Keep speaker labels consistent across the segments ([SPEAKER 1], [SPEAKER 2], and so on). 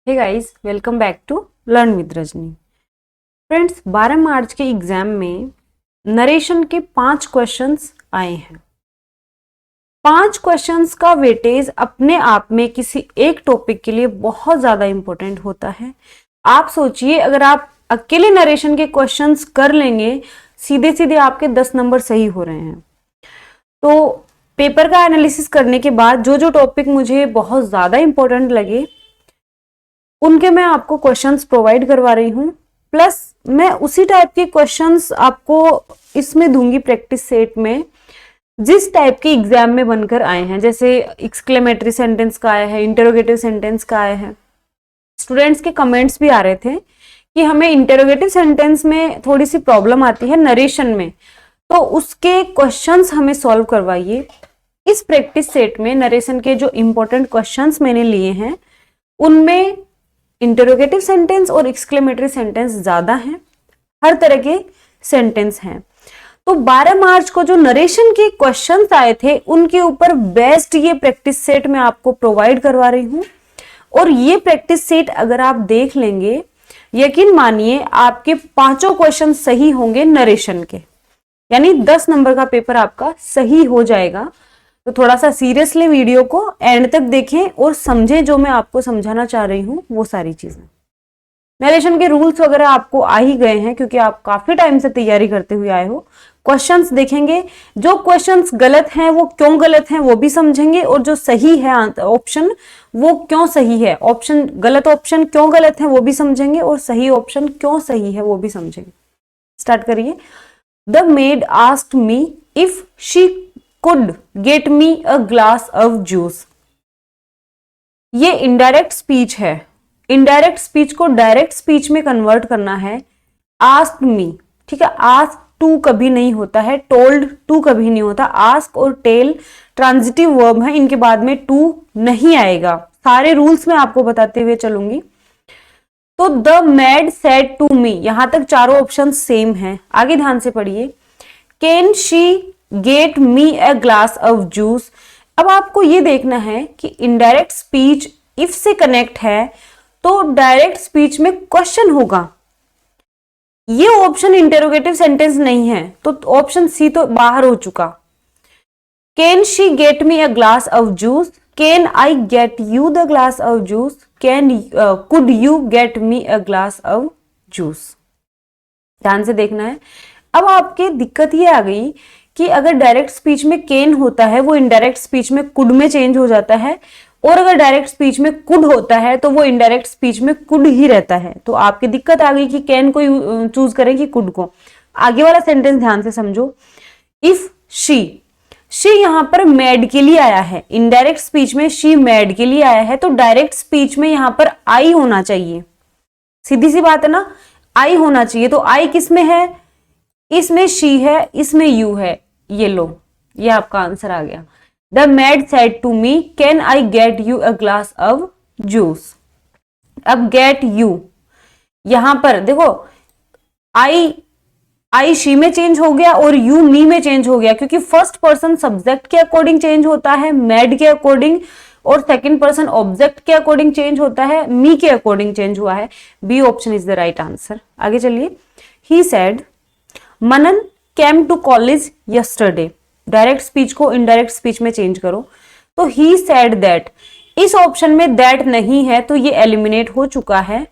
[SPEAKER 1] Hey guys, welcome back to learn with Rajni. Friends, 12 March के exam में narration के 5 questions आए हैं। 5 क्वेश्चंस का वेटेज अपने आप में किसी एक टॉपिक के लिए बहुत ज्यादा इंपॉर्टेंट होता है। आप सोचिए, अगर आप अकेले नरेशन के क्वेश्चंस कर लेंगे, सीधे सीधे आपके 10 नंबर सही हो रहे हैं। तो पेपर का एनालिसिस करने के बाद जो जो टॉपिक मुझे बहुत ज्यादा इंपॉर्टेंट लगे उनके मैं आपको क्वेश्चंस प्रोवाइड करवा रही हूँ। प्लस मैं उसी टाइप के क्वेश्चंस आपको इसमें दूंगी प्रैक्टिस सेट में, जिस टाइप के एग्जाम में बनकर आए हैं। जैसे एक्सक्लेमेटरी सेंटेंस का आया है, इंटरोगेटिव सेंटेंस का आया है। स्टूडेंट्स के कमेंट्स भी आ रहे थे कि हमें इंटरोगेटिव सेंटेंस में थोड़ी सी प्रॉब्लम आती है नरेशन में, तो उसके क्वेश्चंस हमें सॉल्व करवाइए। इस प्रैक्टिस सेट में नरेशन के जो इंपॉर्टेंट क्वेश्चंस मैंने लिए हैं उनमें इंटरोगेटिव सेंटेंस और एक्सक्लेमेटरी सेंटेंस ज्यादा हैं, हर तरह के सेंटेंस हैं। तो 12 मार्च को जो नरेशन के क्वेश्चंस आए थे उनके ऊपर बेस्ड ये प्रैक्टिस सेट मैं आपको प्रोवाइड करवा रही हूं। और ये प्रैक्टिस सेट अगर आप देख लेंगे, यकीन मानिए आपके 5 क्वेश्चन सही होंगे नरेशन के, यानी 10 नंबर का पेपर आपका सही हो जाएगा। तो थोड़ा सा सीरियसली वीडियो को एंड तक देखें और समझें जो मैं आपको समझाना चाह रही हूँ वो सारी चीजें। नरेशन के रूल्स वगैरह आपको आ ही गए हैं क्योंकि आप काफी टाइम से तैयारी करते हुए आए हो। क्वेश्चंस देखेंगे, जो क्वेश्चंस गलत हैं वो क्यों गलत हैं वो भी समझेंगे, और जो सही है ऑप्शन वो क्यों सही है, गलत ऑप्शन क्यों गलत है वो भी समझेंगे, और सही ऑप्शन क्यों सही है वो भी समझेंगे। स्टार्ट करिए। The made asked me if she could get me a glass of juice। ये इनडायरेक्ट स्पीच है। इनडायरेक्ट स्पीच को डायरेक्ट स्पीच में कन्वर्ट करना है। आस्क मी, ठीक है, आस्क टू कभी नहीं होता है, टोल्ड टू कभी नहीं होता। आस्क और टेल ट्रांजिटिव वर्ब है, इनके बाद में टू नहीं आएगा। सारे रूल्स मैं आपको बताते हुए चलूंगी। तो the maid said to me, यहां तक चारों ऑप्शन सेम है। आगे ध्यान से पढ़िए। Can she get me a glass of juice. अब आपको ये देखना है कि इनडायरेक्ट स्पीच इफ से कनेक्ट है तो डायरेक्ट स्पीच में क्वेश्चन होगा। ये ऑप्शन इंटरोगेटिव सेंटेंस नहीं है, तो ऑप्शन सी तो बाहर हो चुका। Can she get me a glass of juice, can I get you the glass of juice, can could you get me a glass of juice. ध्यान से देखना है। अब आपके दिक्कत ये आ गई कि अगर डायरेक्ट स्पीच में कैन होता है वो इनडायरेक्ट स्पीच में कुड में चेंज हो जाता है, और अगर डायरेक्ट स्पीच में कुड होता है तो वो इनडायरेक्ट स्पीच में कुड ही रहता है। तो आपकी दिक्कत आ गई कि कैन को चूज करें कि कुड को। आगे वाला सेंटेंस ध्यान से समझो। इफ शी यहां पर मैड के लिए आया है, इनडायरेक्ट स्पीच में शी मैड के लिए आया है, तो डायरेक्ट स्पीच में यहां पर आई होना चाहिए। सीधी सी बात है ना, आई होना चाहिए। तो आई किस में है? इसमें शी है, इसमें यू है। ये लो, ये आपका आंसर आ गया। The maid said to me can I get you a glass of juice. अब गेट यू, यहां पर देखो आई शी में चेंज हो गया और यू मी में चेंज हो गया, क्योंकि फर्स्ट पर्सन सब्जेक्ट के अकॉर्डिंग चेंज होता है मैड के अकॉर्डिंग, और सेकंड पर्सन ऑब्जेक्ट के अकॉर्डिंग चेंज होता है, मी के अकॉर्डिंग चेंज हुआ है। B option is the right answer. आगे चलिए। He said Manan came to college yesterday. Direct speech को इनडायरेक्ट स्पीच में चेंज करो। तो ही सेड दैट, इस ऑप्शन में दैट नहीं है तो ये एलिमिनेट हो चुका है।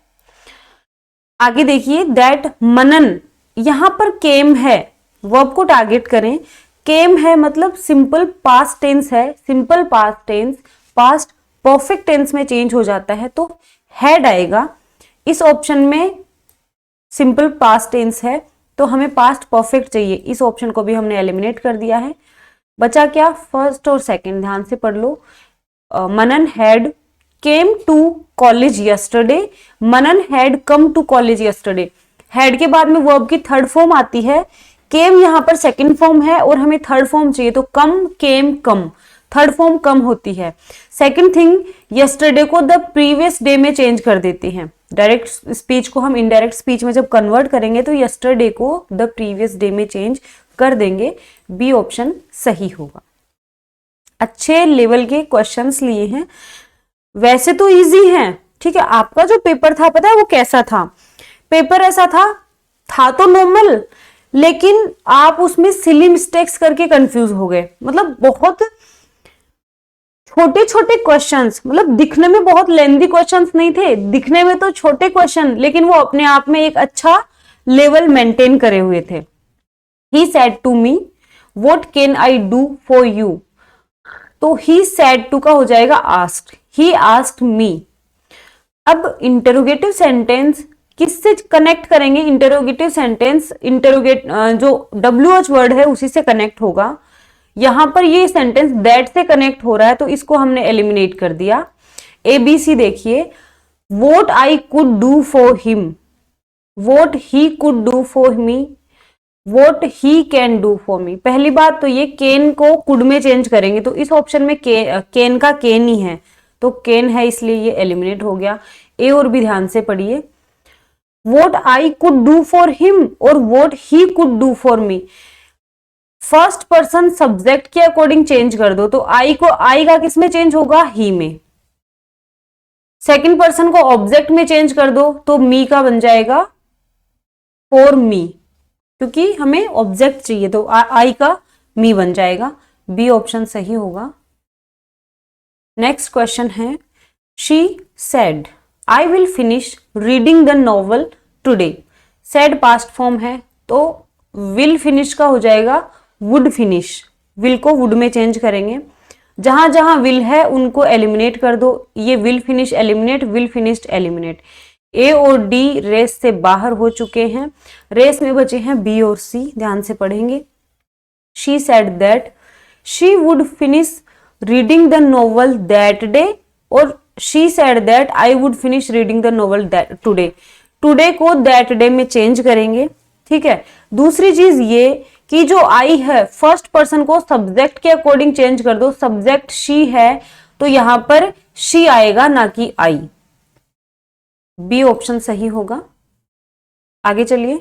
[SPEAKER 1] आगे देखिए। दैट मनन, यहां पर केम है, वर्ब को टारगेट करें। केम है मतलब सिंपल पास्ट टेंस है। Simple past tense past perfect tense में चेंज हो जाता है तो हैड आएगा। इस ऑप्शन में सिंपल पास्ट टेंस है तो हमें पास्ट परफेक्ट चाहिए। इस ऑप्शन को भी हमने एलिमिनेट कर दिया है। बचा क्या? फर्स्ट और सेकंड। ध्यान से पढ़ लो। Manan had came to college yesterday, Manan had come to college yesterday. Had के बाद में वर्ब की थर्ड फॉर्म आती है। केम यहां पर सेकंड फॉर्म है और हमें थर्ड फॉर्म चाहिए, तो कम केम कम, थर्ड फॉर्म कम होती है। सेकंड थिंग, यस्टरडे को द प्रीवियस डे में चेंज कर देते हैं। डायरेक्ट स्पीच को हम इनडायरेक्ट स्पीच में जब कन्वर्ट करेंगे तो यस्टरडे को द प्रीवियस डे में चेंज कर देंगे। बी ऑप्शन सही होगा। अच्छे लेवल के क्वेश्चंस लिए हैं, वैसे तो इजी हैं ठीक है, आपका जो पेपर था पता है वो कैसा था? पेपर ऐसा था तो नॉर्मल, लेकिन आप उसमें सिली मिस्टेक्स करके कंफ्यूज हो गए। मतलब बहुत छोटे छोटे क्वेश्चंस, मतलब दिखने में बहुत लेंथी क्वेश्चंस नहीं थे, दिखने में तो छोटे क्वेश्चन, लेकिन वो अपने आप में एक अच्छा लेवल मेंटेन करे हुए थे। He said to me what can I do for you, तो ही सेड टू का हो जाएगा आस्क्ड, ही आस्क्ड मी। अब इंटरोगेटिव सेंटेंस किससे कनेक्ट करेंगे? इंटरोगेटिव सेंटेंस जो WH वर्ड है उसी से कनेक्ट होगा। यहां पर ये सेंटेंस दैट से कनेक्ट हो रहा है, तो इसको हमने एलिमिनेट कर दिया। ABC देखिए, what I could do for him, what he could do for me, what he can do for मी। पहली बात तो ये कैन को कुड में चेंज करेंगे, तो इस ऑप्शन में कैन का कैन ही है, तो कैन है इसलिए ये एलिमिनेट हो गया। ए और बी ध्यान से पढ़िए, what I could do for him और what he could do for me. First person subject के अकॉर्डिंग चेंज कर दो, तो आई का किस में चेंज होगा? ही में। सेकंड पर्सन को ऑब्जेक्ट में चेंज कर दो, तो मी का बन जाएगा फॉर मी, क्योंकि हमें ऑब्जेक्ट चाहिए, तो आई का मी बन जाएगा। बी ऑप्शन सही होगा। नेक्स्ट क्वेश्चन है, she said I will finish reading the novel today. Said past form है, तो विल फिनिश का हो जाएगा वुड फिनिश, विल को वुड में चेंज करेंगे। जहां जहां विल है उनको एलिमिनेट कर दो, ये will finish eliminate, will finished eliminate. A और डी रेस से बाहर हो चुके हैं, रेस में बचे हैं बी और सी, ध्यान से पढ़ेंगे। She said that she would finish reading the novel that day, और she said that I would finish reading the novel today. Today को दैट डे में चेंज करेंगे, ठीक है। दूसरी चीज ये कि जो आई है फर्स्ट पर्सन को सब्जेक्ट के अकॉर्डिंग चेंज कर दो, सब्जेक्ट शी है तो यहां पर शी आएगा ना कि आई। बी ऑप्शन सही होगा। आगे चलिए,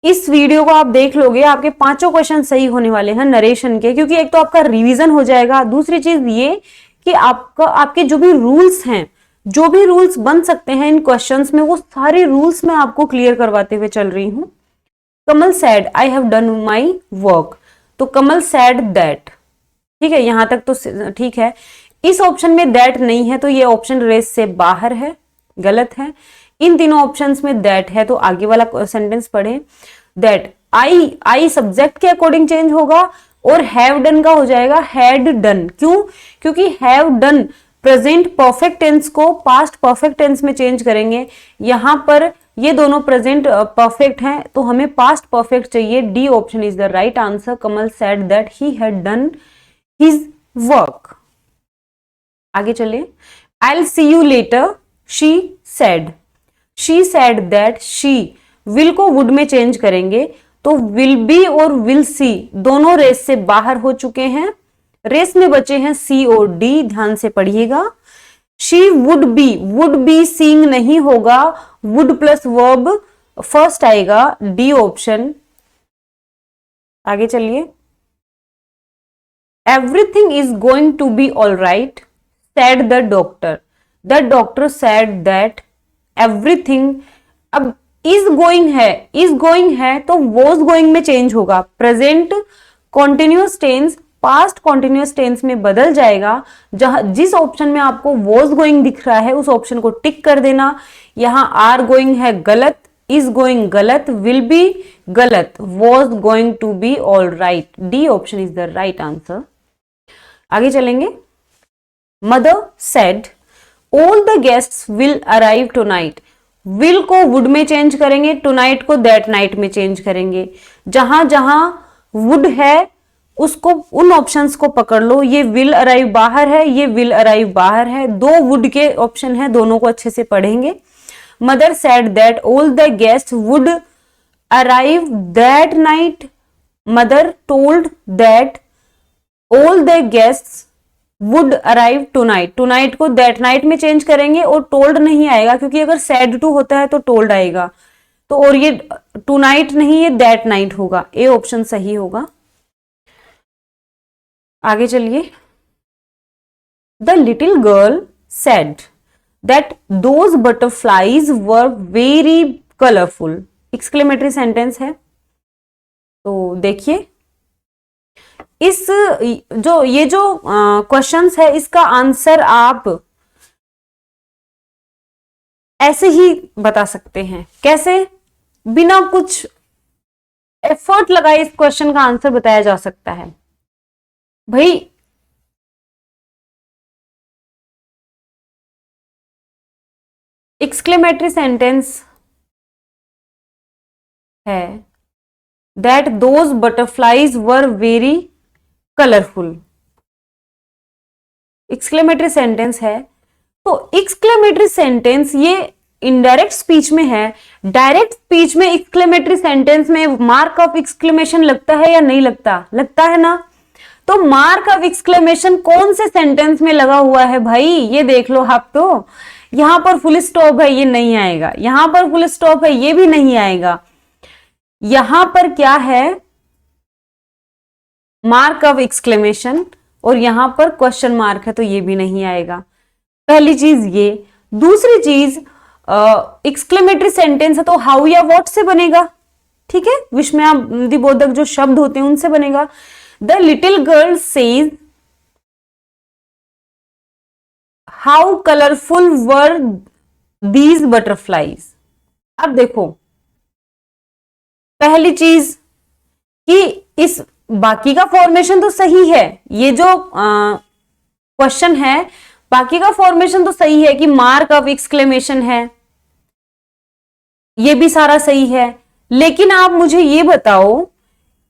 [SPEAKER 1] इस वीडियो को आप देख लोगे, आपके पांचों क्वेश्चन सही होने वाले हैं नरेशन के, क्योंकि एक तो आपका रिवीजन हो जाएगा, दूसरी चीज ये कि आपके जो भी रूल्स हैं, जो भी रूल्स बन सकते हैं इन क्वेश्चंस में, वो सारे रूल्स मैं आपको क्लियर करवाते हुए चल रही हूं। Kamal said I have done my work, तो कमल सैड दैट, ठीक है, यहां तक तो ठीक है। इस ऑप्शन में दैट नहीं है, तो ये ऑप्शन रेस से बाहर है, गलत है। इन तीनों ऑप्शंस में दैट है, तो आगे वाला सेंटेंस पढ़े। दैट आई सब्जेक्ट के अकॉर्डिंग चेंज होगा, और हैव डन का हो जाएगा हैड डन। क्यों? क्योंकि have done present perfect tense को पास्ट परफेक्ट टेंस में चेंज करेंगे। यहां पर ये दोनों प्रेजेंट परफेक्ट हैं, तो हमें पास्ट परफेक्ट चाहिए। D option is the right answer. Kamal said that he had done his work. आगे चलिए, I will see you later she said. She said that she, will को वुड में change करेंगे, तो विल बी और will see दोनों race से बाहर हो चुके हैं, रेस में बचे हैं सी और डी, ध्यान से पढ़िएगा। शी वुड बी सीइंग नहीं होगा, वुड प्लस वर्ब फर्स्ट आएगा, डी ऑप्शन। आगे चलिए, everything is going to be all right said the doctor. The doctor said that everything, अब इज गोइंग है तो वॉज गोइंग में चेंज होगा, present continuous tense past continuous tense में बदल जाएगा। जिस ऑप्शन में आपको वॉज गोइंग दिख रहा है उस ऑप्शन को टिक कर देना। यहां आर गोइंग है गलत, इज गोइंग गलत, विल बी गलत, was going to be all right, D option is the right answer. आगे चलेंगे, mother said all the guests will arrive tonight. Will को वुड में चेंज करेंगे, टुनाइट को दैट नाइट में चेंज करेंगे। जहां जहां वुड है उसको, उन ऑप्शंस को पकड़ लो। ये विल अराइव बाहर है, ये विल अराइव बाहर है, दो वुड के ऑप्शन है, दोनों को अच्छे से पढ़ेंगे। Mother said that all the guest would arrive that night. Mother told that all the guests would arrive tonight. Tonight को दैट नाइट में चेंज करेंगे और टोल्ड नहीं आएगा, क्योंकि अगर सैड टू होता है तो टोल्ड आएगा, तो और ये टुनाइट नहीं, ये दैट नाइट होगा। ए ऑप्शन सही होगा। आगे चलिए, the little girl said that those butterflies were very colourful. Exclamatory sentence है। तो देखिए इस जो क्वेश्चंस है इसका आंसर आप ऐसे ही बता सकते हैं। कैसे? बिना कुछ एफर्ट लगाए इस क्वेश्चन का आंसर बताया जा सकता है। भाई एक्सक्लेमेटरी सेंटेंस है that those butterflies were very colourful. Exclamatory sentence है। तो एक्सक्लेमेटरी सेंटेंस ये इनडायरेक्ट स्पीच में है। डायरेक्ट स्पीच में एक्सक्लेमेटरी सेंटेंस में मार्क ऑफ एक्सक्लेमेशन लगता है या नहीं लगता? लगता है ना। तो मार्क ऑफ एक्सक्लेमेशन कौन से सेंटेंस में लगा हुआ है भाई? ये देख लो आप। तो यहां पर फुल स्टॉप है, ये नहीं आएगा। यहां पर फुल स्टॉप है, ये भी नहीं आएगा। यहां पर क्या है? मार्क ऑफ एक्सक्लेमेशन, और यहां पर क्वेश्चन मार्क है, तो ये भी नहीं आएगा। पहली चीज ये। दूसरी चीज एक्सक्लेमेटरी सेंटेंस है तो हाउ या व्हाट से बनेगा। ठीक है, विस्मयादिबोधक जो शब्द होते हैं उनसे बनेगा। The little girl says how colourful were these butterflies. अब देखो पहली चीज कि इस बाकी का फॉर्मेशन तो सही है। ये जो क्वेश्चन है बाकी का फॉर्मेशन तो सही है कि मार्क ऑफ एक्सक्लेमेशन है, ये भी सारा सही है। लेकिन आप मुझे ये बताओ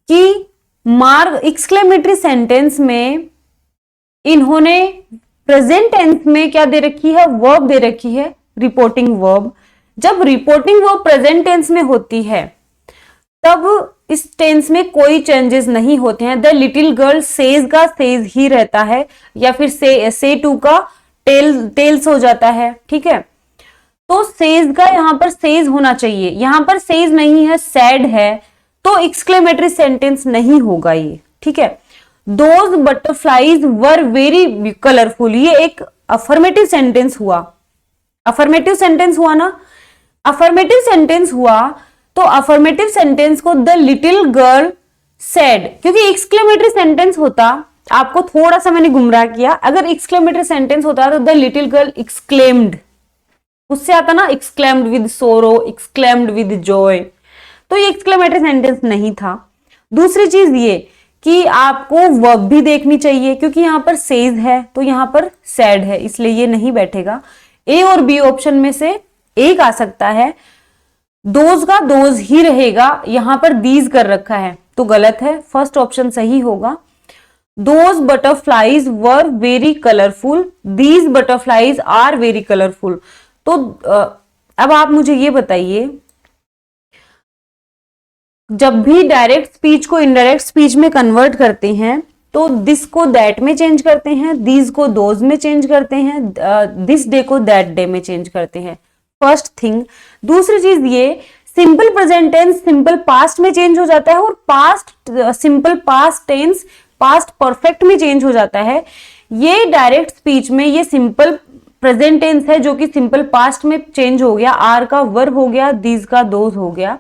[SPEAKER 1] कि मार्क एक्सक्लेमेटरी सेंटेंस में इन्होंने प्रेजेंट टेंस में क्या दे रखी है? वर्ब दे रखी है, रिपोर्टिंग वर्ब। जब रिपोर्टिंग वर्ब प्रेजेंट टेंस में होती है तब इस टेंस में कोई चेंजेस नहीं होते हैं। द लिटिल गर्ल सेज का सेज ही रहता है, या फिर से टू का टेल्स हो जाता है। ठीक है, तो सेज का यहां पर सेज होना चाहिए, यहां पर सेज नहीं है, सैड है, तो एक्सक्लेमेटरी सेंटेंस नहीं होगा ये। ठीक है, those butterflies were very colourful, ये एक अफर्मेटिव सेंटेंस हुआ। अफर्मेटिव सेंटेंस हुआ ना। अफर्मेटिव सेंटेंस हुआ तो अफर्मेटिव सेंटेंस को द लिटिल गर्ल सेड, क्योंकि एक्सक्लेमेटरी सेंटेंस होता, आपको थोड़ा सा मैंने गुमराह किया। अगर एक्सक्लेमेटरी सेंटेंस होता तो द लिटिल गर्ल एक्सक्लेम्ड, उससे आता ना एक्सक्लेम्ड विद सोरो, एक्सक्लेम्ड विद जॉय, तो ये एक्सक्लेमेटरी सेंटेंस नहीं था। दूसरी चीज ये कि आपको वर्ब भी देखनी चाहिए, क्योंकि यहां पर सेज है तो यहां पर सैड है, इसलिए ये नहीं बैठेगा। ए और बी ऑप्शन में से एक आ सकता है। दोज का दोज ही रहेगा, यहां पर दीज कर रखा है तो गलत है, फर्स्ट ऑप्शन सही होगा। Those butterflies were very colourful, these butterflies are very colourful. तो अब आप मुझे ये बताइए, जब भी डायरेक्ट स्पीच को इनडायरेक्ट स्पीच में कन्वर्ट करते हैं तो दिस को दैट में चेंज करते हैं, दीज को दोज में चेंज करते हैं, दिस डे को दैट डे में चेंज करते हैं। First thing. दूसरी चीज ये, simple present tense simple past में चेंज हो जाता है, और past simple past tense past perfect में चेंज हो जाता है। ये डायरेक्ट स्पीच में ये सिंपल प्रेजेंट टेंस है जो कि सिंपल पास्ट में चेंज हो गया, आर का वर्ब हो गया, दीज का दोज हो गया।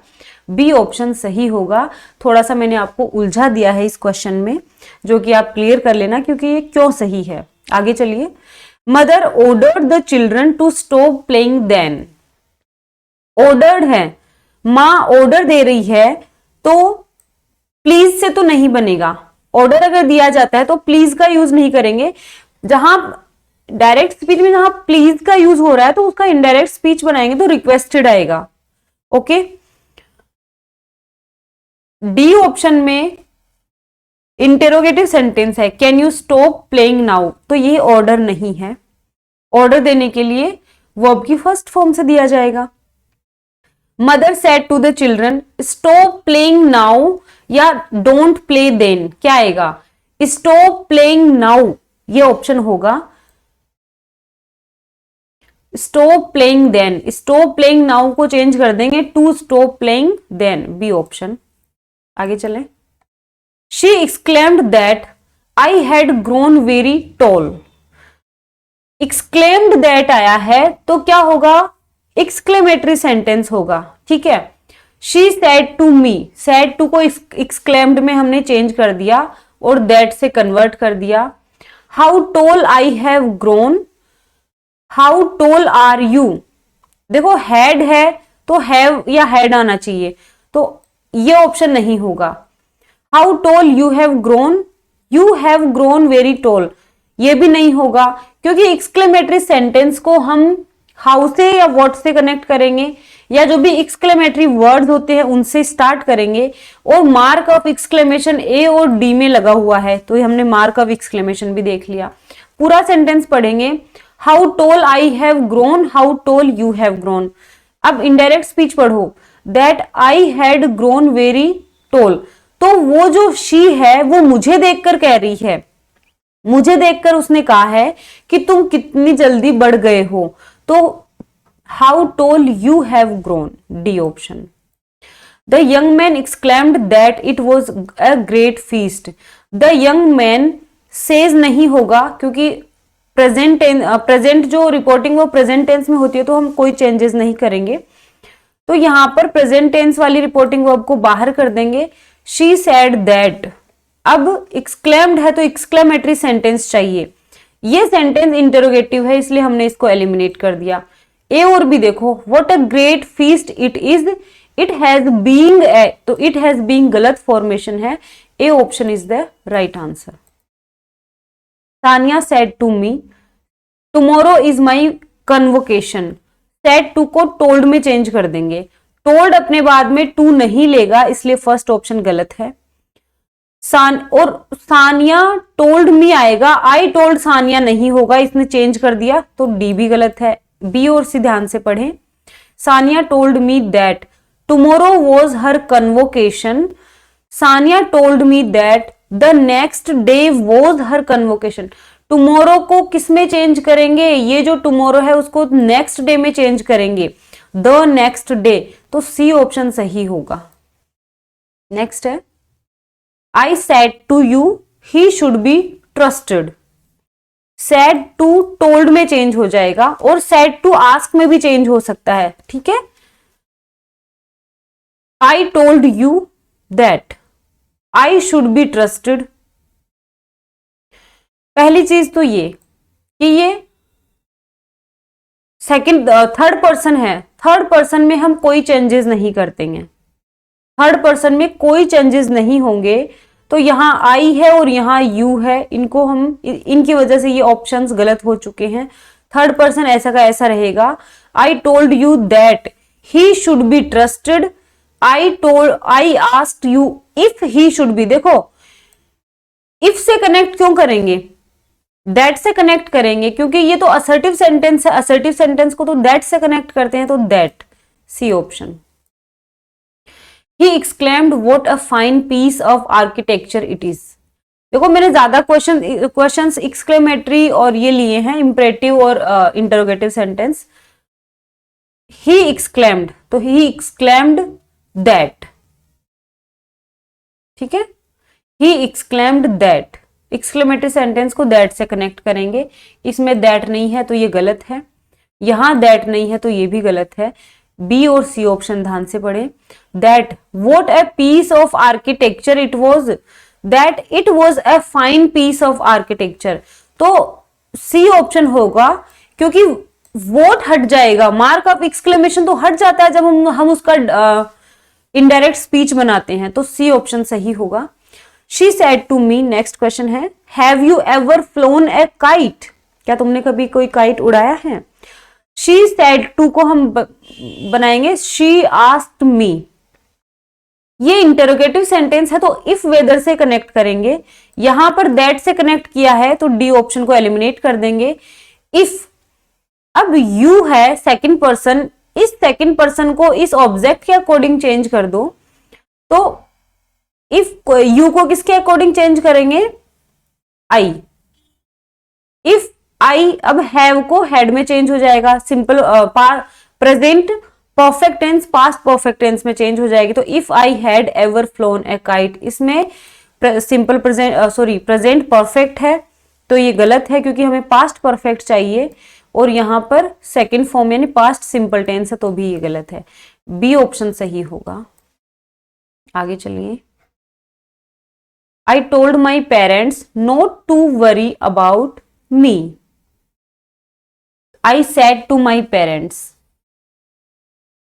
[SPEAKER 1] बी ऑप्शन सही होगा। थोड़ा सा मैंने आपको उलझा दिया है इस क्वेश्चन में, जो कि आप क्लियर कर लेना क्योंकि ये क्यों सही है। आगे चलिए। Mother ordered the children to stop playing then. Ordered है, मां ऑर्डर दे रही है, तो प्लीज से तो नहीं बनेगा। ऑर्डर अगर दिया जाता है तो प्लीज का यूज नहीं करेंगे। जहां डायरेक्ट स्पीच में जहां प्लीज का यूज हो रहा है तो उसका इनडायरेक्ट स्पीच बनाएंगे तो रिक्वेस्टेड आएगा। ओके, डी ऑप्शन में इंटेरोगेटिव सेंटेंस है, can you stop playing now, तो ये ऑर्डर नहीं है। ऑर्डर देने के लिए वर्ब की फर्स्ट फॉर्म से दिया जाएगा। Mother said to the children stop playing now या डोंट प्ले देन, क्या आएगा? स्टॉप प्लेइंग नाउ, ये ऑप्शन होगा। Stop playing then, stop playing now को चेंज कर देंगे to stop playing then, B option. आगे चलें। She exclaimed that I had grown very tall. Exclaimed that आया है तो क्या होगा, एक्सक्लेमेटरी सेंटेंस होगा, ठीक है। She said to me, said to को एक्सक्लेम्ड में हमने चेंज कर दिया और दैट से कन्वर्ट कर दिया। How tall I have grown, how tall are you, देखो हैड है तो हैव या हैड आना चाहिए, तो ये ऑप्शन नहीं होगा। How told you have grown, you have grown very toll, ये भी नहीं होगा, क्योंकि एक्सक्लेमेटरी सेंटेंस को हम हाउ से या व्हाट से कनेक्ट करेंगे, या जो भी एक्सक्लेमेटरी वर्ड्स होते हैं उनसे स्टार्ट करेंगे, और मार्क ऑफ एक्सक्लेमेशन ए और डी में लगा हुआ है, तो ये हमने मार्क ऑफ एक्सक्लेमेशन भी देख लिया। पूरा सेंटेंस पढ़ेंगे, how tall I have grown, how told you have grown. अब इनडायरेक्ट स्पीच पढ़ो, that I had grown very toll, तो वो जो शी है वो मुझे देखकर कह रही है, मुझे देखकर उसने कहा है कि तुम कितनी जल्दी बढ़ गए हो, तो how told you have grown, D option. The young man exclaimed that it was a great feast, the young man says नहीं होगा, क्योंकि प्रेजेंट जो रिपोर्टिंग वो प्रेजेंट टेंस में होती है, तो हम कोई चेंजेस नहीं करेंगे, तो यहां पर प्रेजेंट टेंस वाली रिपोर्टिंग वर्ब को बाहर कर देंगे। शी सेड दैट, अब एक्सक्लेम्ड है तो एक्सक्लेमेटरी सेंटेंस चाहिए, ये सेंटेंस इंटरोगेटिव है इसलिए हमने इसको एलिमिनेट कर दिया। ए और बी देखो, what a great feast it is, it has being A, तो इट हैज बीइंग गलत फॉर्मेशन है, A option is the right answer. Sania said to me, tomorrow is my convocation, said to को told में change कर देंगे, told अपने बाद में टू नहीं लेगा इसलिए फर्स्ट ऑप्शन गलत है। और सानिया टोल्ड मी आएगा, आई टोल्ड सानिया नहीं होगा, इसने चेंज कर दिया, तो डी भी गलत है। बी और सी ध्यान से पढ़ें, Sania told me that tomorrow was her convocation, Sania told me that the next day was her convocation, tomorrow को किसमें चेंज करेंगे, ये जो टुमारो है उसको नेक्स्ट डे में चेंज करेंगे, द नेक्स्ट डे, तो सी ऑप्शन सही होगा। नेक्स्ट है, I said to you he should be trusted, said to told में चेंज हो जाएगा, और said to ask में भी चेंज हो सकता है, ठीक है। I told you that I should be trusted, पहली चीज तो ये कि ये सेकंड थर्ड पर्सन है, थर्ड पर्सन में हम कोई चेंजेस नहीं करते हैं, थर्ड पर्सन में कोई चेंजेस नहीं होंगे, तो यहाँ आई है और यहाँ यू है, इनको हम इनकी वजह से ये ऑप्शंस गलत हो चुके हैं, थर्ड पर्सन ऐसा का ऐसा रहेगा। I told you that he should be trusted, I asked you if he should be, देखो इफ से कनेक्ट क्यों करेंगे, दैट से कनेक्ट करेंगे, क्योंकि ये तो असर्टिव सेंटेंस है, असर्टिव सेंटेंस को तो दैट से कनेक्ट करते हैं, तो that, C option. He exclaimed, "What a fine piece of architecture it is." देखो मैंने ज्यादा क्वेश्चंस एक्सक्लेमेटरी और ये लिए हैं, इंपरेटिव और इंटरोगेटिव सेंटेंस। He exclaimed, तो he exclaimed that, ठीक है, he exclaimed that, exclamatory sentence को दैट से कनेक्ट करेंगे, इसमें दैट नहीं है तो ये गलत है, यहां दैट नहीं है तो ये भी गलत है। बी और सी ऑप्शन ध्यान से पढ़े, that what a piece of architecture it was, that it was a fine piece of architecture, तो सी ऑप्शन होगा, क्योंकि वोट हट जाएगा, मार्क ऑफ एक्सक्लेमेशन तो हट जाता है जब हम उसका इनडायरेक्ट स्पीच बनाते हैं, तो सी ऑप्शन सही होगा। She said to me, next question है, have you ever flown a kite, क्या तुमने कभी कोई काइट उड़ाया है। शी सेड टू को हम बनाएंगे शी आस्क्ड मी, ये इंटरोगेटिव सेंटेंस है तो इफ वेदर से कनेक्ट करेंगे, यहां पर दैट से कनेक्ट किया है तो डी ऑप्शन को एलिमिनेट कर देंगे। इफ, अब यू है सेकंड पर्सन, इस सेकंड पर्सन को इस ऑब्जेक्ट के अकॉर्डिंग चेंज कर दो, तो इफ यू को किसके अकॉर्डिंग चेंज करेंगे, आई, इफ आई, अब हैव को हैड में चेंज हो जाएगा, simple present perfect tense past perfect tense में चेंज हो जाएगी, तो if I had ever flown a kite, इसमें सिंपल प्रेजेंट प्रेजेंट परफेक्ट है तो ये गलत है क्योंकि हमें पास्ट परफेक्ट चाहिए और यहाँ पर सेकंड फॉर्म यानी पास्ट सिंपल टेंस है, तो भी ये गलत है। बी ऑप्शन सही होगा। आगे चलिए। I told my parents not to worry about me. I said to my parents.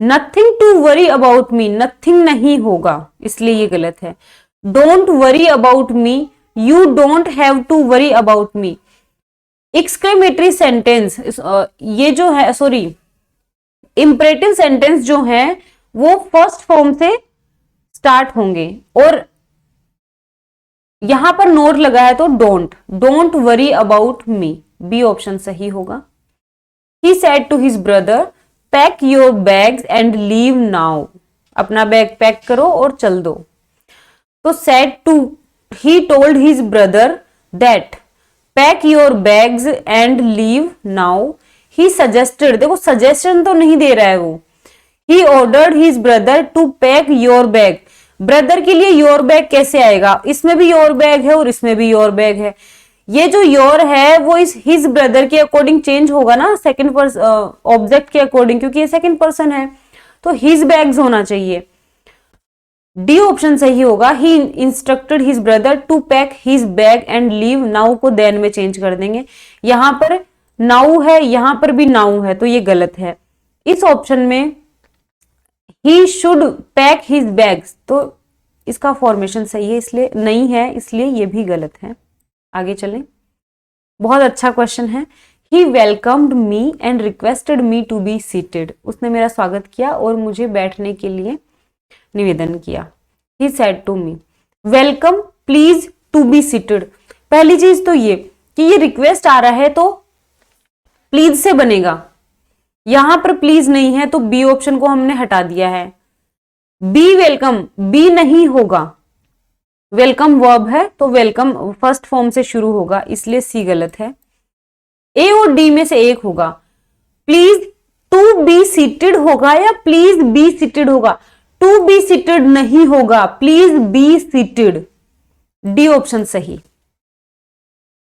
[SPEAKER 1] Nothing to worry about me, nothing नहीं होगा, इसलिए ये गलत है। Don't worry about me, you don't have to worry about me. Exclamatory sentence ये जो है, sorry, imperative sentence जो है वो फर्स्ट फॉर्म से स्टार्ट होंगे और यहां पर नोट लगा है तो don't worry about me, B option सही होगा। He said to his brother pack your bags and leave now, अपना बैग पैक करो और चल दो। तो said to, he told his brother that pack your bags and leave now. He suggested, देखो suggestion तो नहीं दे रहा है वो। He ordered his brother to pack your bag, brother के लिए योर बैग कैसे आएगा, इसमें भी योर बैग है और इसमें भी योर बैग है। ये जो योर है वो इस हिज ब्रदर के अकॉर्डिंग चेंज होगा ना, सेकंड पर्सन ऑब्जेक्ट के अकॉर्डिंग, क्योंकि ये सेकंड पर्सन है तो हिज बैग्स होना चाहिए। डी ऑप्शन सही होगा। He instructed his brother to pack his bag and leave, now को देन में चेंज कर देंगे। यहां पर नाउ है, यहां पर भी नाउ है, तो ये गलत है। इस ऑप्शन में he should pack his bags, तो इसका फॉर्मेशन सही है, इसलिए नहीं है, इसलिए ये भी गलत है। आगे चलें। बहुत अच्छा क्वेश्चन है। He welcomed me and requested me to be seated, उसने मेरा स्वागत किया और मुझे बैठने के लिए निवेदन किया। He said to me welcome please to be seated. पहली चीज तो ये कि ये रिक्वेस्ट आ रहा है तो प्लीज से बनेगा, यहां पर प्लीज नहीं है तो बी ऑप्शन को हमने हटा दिया है। बी वेलकम, बी नहीं होगा, वेलकम वर्ब है तो वेलकम फर्स्ट फॉर्म से शुरू होगा, इसलिए सी गलत है। ए और डी में से एक होगा। प्लीज टू बी सीटेड होगा या प्लीज बी सीटेड होगा, टू बी सीटेड नहीं होगा, please be seated, D option सही।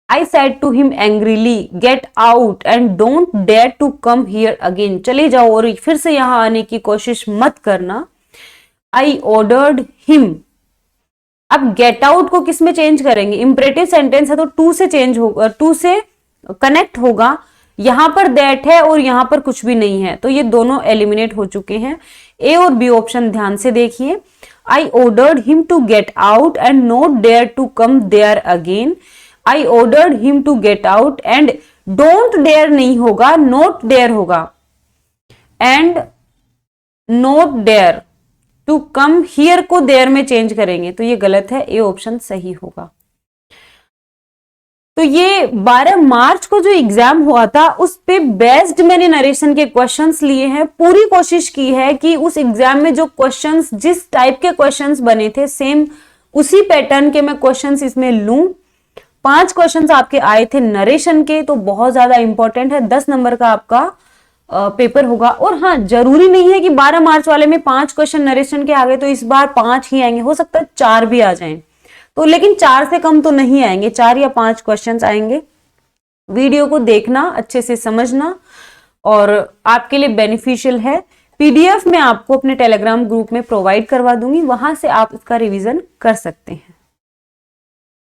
[SPEAKER 1] I said to him angrily get out and don't dare to come here again, चले जाओ और फिर से यहां आने की कोशिश मत करना। आई ऑर्डर्ड हिम, अब गेट आउट को किस में चेंज करेंगे, इंपरेटिव सेंटेंस है तो टू से चेंज होगा, टू से कनेक्ट होगा। यहां पर दैट है और यहां पर कुछ भी नहीं है, तो ये दोनों एलिमिनेट हो चुके हैं। ए और बी ऑप्शन ध्यान से देखिए। I ordered him to get out and not dare to come there again. I ordered him to get out and don't dare नहीं होगा, नॉट डेयर होगा, and not dare to come here को there में change करेंगे, तो ये गलत है, ए ऑप्शन सही होगा। तो ये 12 मार्च को जो एग्जाम हुआ था उस पे बेस्ड मैंने नरेशन के क्वेश्चंस लिए हैं। पूरी कोशिश की है कि उस एग्जाम में जो क्वेश्चंस, जिस टाइप के क्वेश्चंस बने थे सेम उसी पैटर्न के मैं क्वेश्चंस इसमें लूं। 5 क्वेश्चंस आपके आए थे नरेशन के, तो बहुत ज्यादा इंपॉर्टेंट है। 10 नंबर का आपका पेपर होगा। और हाँ, जरूरी नहीं है कि 12 मार्च वाले में 5 क्वेश्चन नरेशन के आ गए तो इस बार 5 ही आएंगे, हो सकता है 4 भी आ जाएं, तो लेकिन 4 से कम तो नहीं आएंगे, 4 या 5 क्वेश्चंस आएंगे। वीडियो को देखना, अच्छे से समझना, और आपके लिए बेनिफिशियल है। पीडीएफ मैं आपको अपने टेलीग्राम ग्रुप में प्रोवाइड करवा दूंगी, वहां से आप इसका रिवीजन कर सकते हैं।